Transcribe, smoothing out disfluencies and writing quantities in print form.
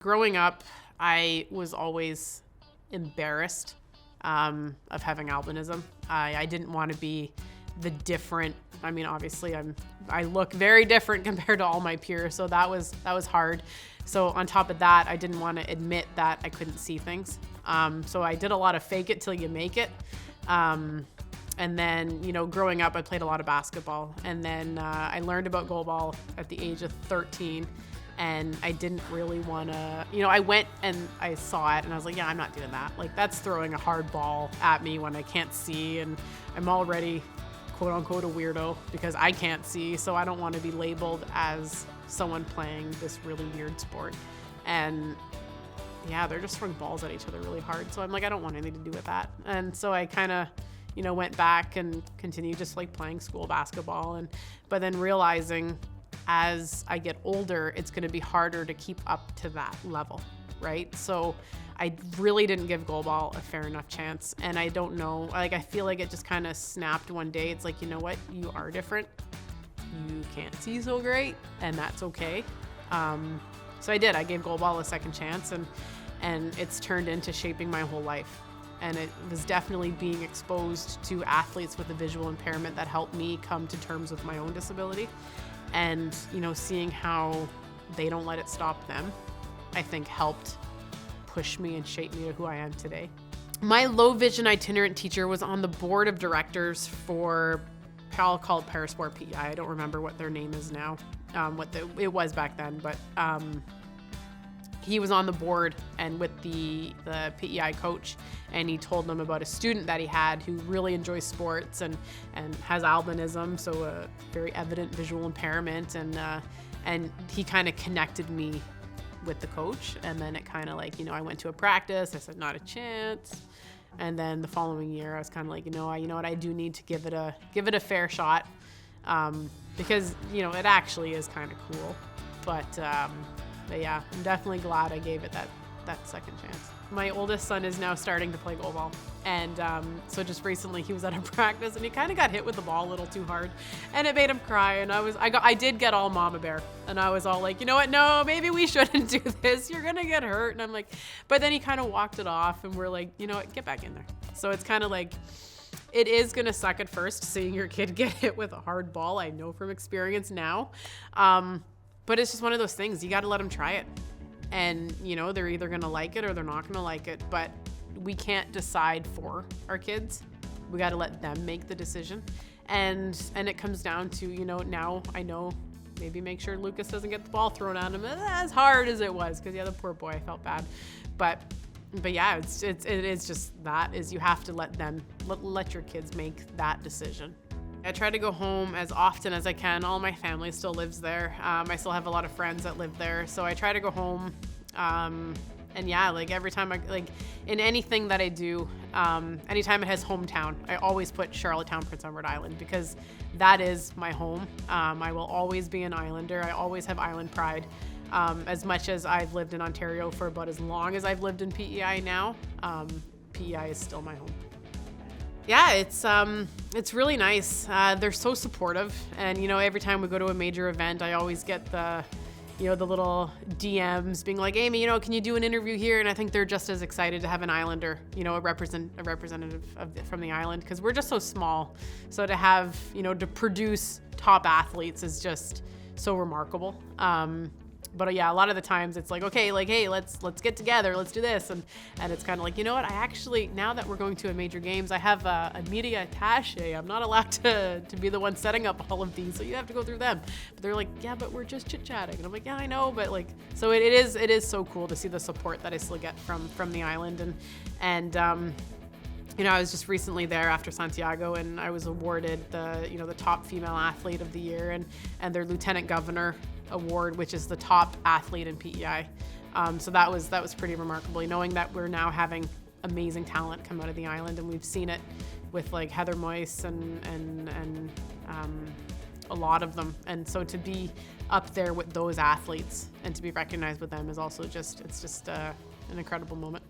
Growing up, I was always embarrassed of having albinism. I didn't want to be the different. I mean, obviously, I look very different compared to all my peers, so that was hard. So on top of that, I didn't want to admit that I couldn't see things. So I did a lot of fake it till you make it. And then, growing up, I played a lot of basketball. And then I learned about goalball at the age of 13. And I didn't really want to, I went and I saw it and I was like, yeah, I'm not doing that. Like, that's throwing a hard ball at me when I can't see. And I'm already, quote unquote, a weirdo because I can't see. So I don't want to be labeled as someone playing this really weird sport. And yeah, they're just throwing balls at each other really hard. So I'm like, I don't want anything to do with that. And so I kind of, went back and continued just like playing school basketball. But then realizing as I get older, it's going to be harder to keep up to that level, right? So I really didn't give goalball a fair enough chance. And I don't know, like, I feel like it just kind of snapped one day. It's like, you know what? You are different. You can't see so great, and that's okay. So I did. I gave goalball a second chance, and it's turned into shaping my whole life. And it was definitely being exposed to athletes with a visual impairment that helped me come to terms with my own disability. And, seeing how they don't let it stop them, I think helped push me and shape me to who I am today. My low vision itinerant teacher was on the board of directors for, I'll call it Parasport PEI. I don't remember what their name is now, it was back then, but he was on the board and with the PEI coach, and he told them about a student that he had who really enjoys sports and has albinism, so a very evident visual impairment, and he kind of connected me with the coach. And then it kind of like, I went to a practice, I said, not a chance. And then the following year I was kind of like, you know what, I do need to give it a fair shot, because it actually is kind of cool. But yeah, I'm definitely glad I gave it that second chance. My oldest son is now starting to play goalball. And so just recently he was at a practice and he kind of got hit with the ball a little too hard and it made him cry. And I did get all mama bear, and I was all like, you know what? No, maybe we shouldn't do this. You're going to get hurt. And I'm like, but then he kind of walked it off and we're like, you know what? Get back in there. So it's kind of like, it is going to suck at first seeing your kid get hit with a hard ball. I know from experience now. But it's just one of those things. You got to let them try it. And, they're either going to like it or they're not going to like it. But we can't decide for our kids. We got to let them make the decision. And it comes down to, now I know, maybe make sure Lucas doesn't get the ball thrown at him as hard as it was. Because, yeah, the poor boy, I felt bad. But yeah, it is just that is you have to let your kids make that decision. I try to go home as often as I can. All my family still lives there. I still have a lot of friends that live there. So I try to go home. And yeah, like every time in anything that I do, anytime it has hometown, I always put Charlottetown, Prince Edward Island, because that is my home. I will always be an Islander. I always have island pride. As much as I've lived in Ontario for about as long as I've lived in PEI now, PEI is still my home. Yeah, it's really nice. They're so supportive, and every time we go to a major event, I always get the little DMs being like, Amy, can you do an interview here? And I think they're just as excited to have an Islander, a representative from the island, because we're just so small. So to have, to produce top athletes is just so remarkable. But yeah, a lot of the times it's like, okay, like, hey, let's get together, let's do this. And it's kind of like, what, I actually, now that we're going to a major games, I have a media attache. I'm not allowed to be the one setting up all of these, so you have to go through them. But they're like, yeah, but we're just chit-chatting. And I'm like, yeah, I know, but like, so it is so cool to see the support that I still get from the island. And I was just recently there after Santiago, and I was awarded the top female athlete of the year and their lieutenant governor award, which is the top athlete in PEI. So that was pretty remarkable, knowing that we're now having amazing talent come out of the island, and we've seen it with like Heather Moyse and a lot of them. And so to be up there with those athletes and to be recognized with them is also just an incredible moment.